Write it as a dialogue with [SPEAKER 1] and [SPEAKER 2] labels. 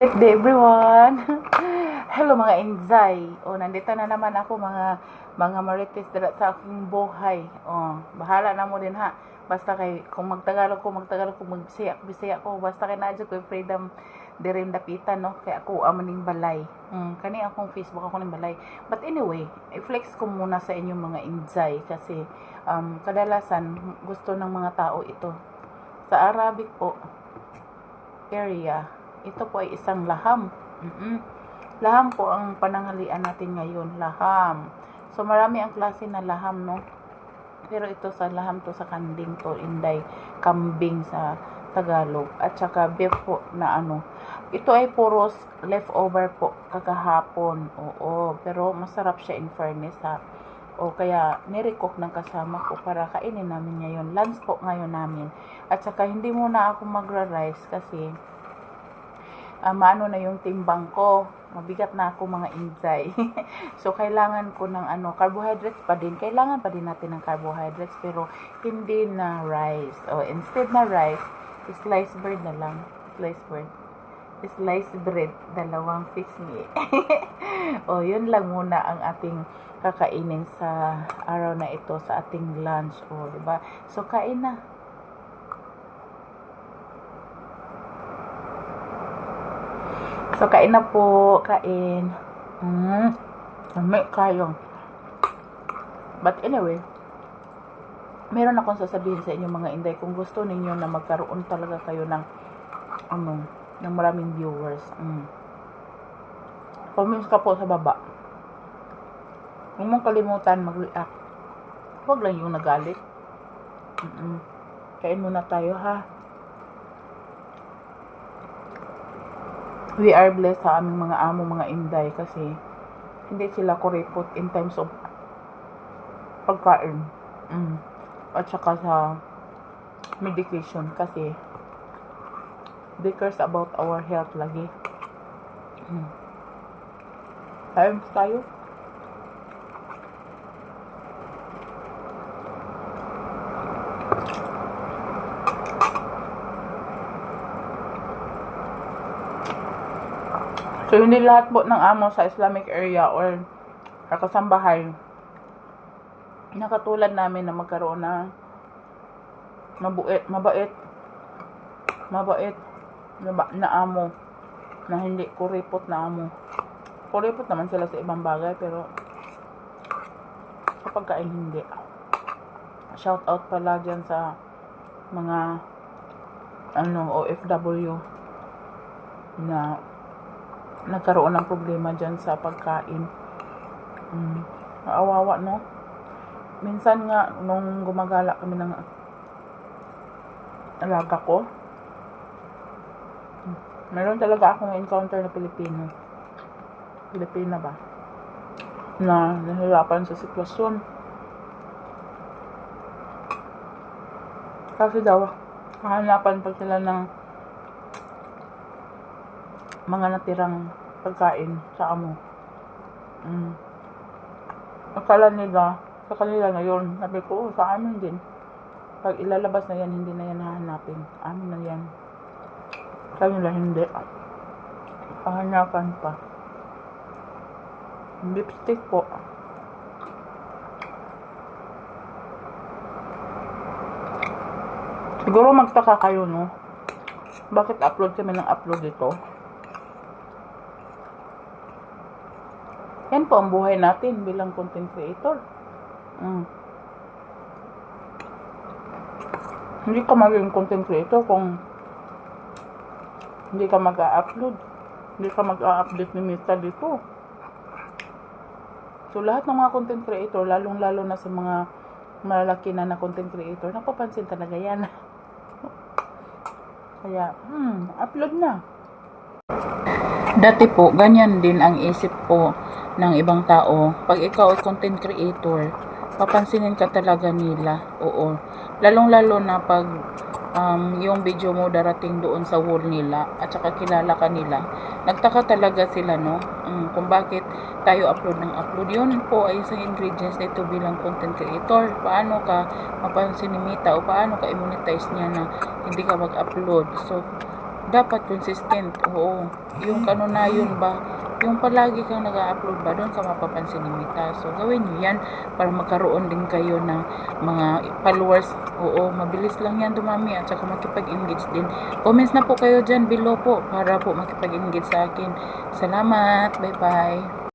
[SPEAKER 1] Good day everyone! Hello mga Inzay! Nandito na naman ako mga marites dala sa aking buhay. Bahala na mo din ha. Basta kay kung magtagalog ko, Bisaya ko. Basta kay naadyo ko freedom dirim dapitan no. Kaya ako amaning balay. Kani akong Facebook ako ning balay. But anyway, i-flex ko muna sa inyong mga Inzay kasi kadalasan gusto ng mga tao ito. Sa Arabic po area, ito po ay isang laham. Laham po ang pananghalian natin ngayon. Laham. So, marami ang klase na laham, no? Pero ito sa laham to sa kanding to, inday, kambing sa Tagalog. At saka beef po na ano. Ito ay puros leftover po kakahapon. Oo. Pero masarap siya in fairness, ha? Kaya nirecook ng kasama ko para kainin namin ngayon. Lunch po ngayon namin. At saka hindi muna ako magra-rice kasi maano na yung timbang ko. Mabigat na ako mga Inzay. So, kailangan ko ng carbohydrates pa din. Kailangan pa din natin ng carbohydrates pero hindi na rice. Instead na rice, sliced bread na lang. Sliced bread, 2 pisngi. Yun lang muna ang ating kakainin sa araw na ito, sa ating lunch. Diba? So, kain na. So, kain na po. Kain. May kayo. But anyway, meron akong sasabihin sa inyo mga Inday. Kung gusto ninyo na magkaroon talaga kayo ng ng maraming viewers. Comments ka po sa baba. Huwag mong kalimutan mag-react. Huwag lang yung nagalit. Kain muna tayo ha. We are blessed sa aming mga amo, mga Inday, kasi hindi sila kuripot in terms of pagkain. At saka sa medication kasi they cares about our health lagi. Ayun tayo. So, hindi lahat po ng amo sa Islamic area or sa kasambahay na katulad namin na magkaroon ng mabait na amo na hindi kuripot na amo. Kuripot naman sila sa ibang bagay pero sa pagkain hindi. Shout out pala dyan sa mga OFW na nagkaroon ng problema dyan sa pagkain. Naawawa, no? Minsan nga, nung gumagala kami ng alaga ko, meron talaga akong encounter na Pilipina ba? Na nahirapan sa sitwasyon. Kasi daw, hahanapan pa sila ng mga natirang pagkain sa amo. Akala nila, sa kanila na yun. Sabi ko, sa amin din. Pag ilalabas na yan, hindi na yan hahanapin. Amin na yan. Sa kanila hindi. Pahanapan pa. Lipstick po. Siguro magtaka kayo, no? Bakit upload kami ng upload dito? Yan po ang buhay natin bilang content creator. Hindi ka maging content creator kung hindi ka mag-upload. Hindi ka mag-update ni Mita dito. So, lahat ng mga content creator, lalong-lalo na sa mga malalaki na content creator, napapansin talaga yan. Kaya, upload na. Dati po, ganyan din ang isip ko ng ibang tao. Pag ikaw ay content creator, papansinin ka talaga nila. Oo. Lalong-lalo na pag yung video mo darating doon sa wall nila at saka kilala ka nila. Nagtaka talaga sila, no? Kung bakit tayo upload ng upload. Yun po ay isang ingredients nito bilang content creator. Paano ka mapansin ni Mita o paano ka i-monetize niya na hindi ka mag-upload. So, dapat consistent. Oo. Yung yun ba, yung palagi kang nag-upload ba, doon ka mapapansin ni Mita. So, gawin nyo yan para magkaroon din kayo ng mga followers. Oo, mabilis lang yan dumami at saka makipag-engage din. Comments na po kayo dyan below po para po makipag-engage sa akin. Salamat. Bye-bye.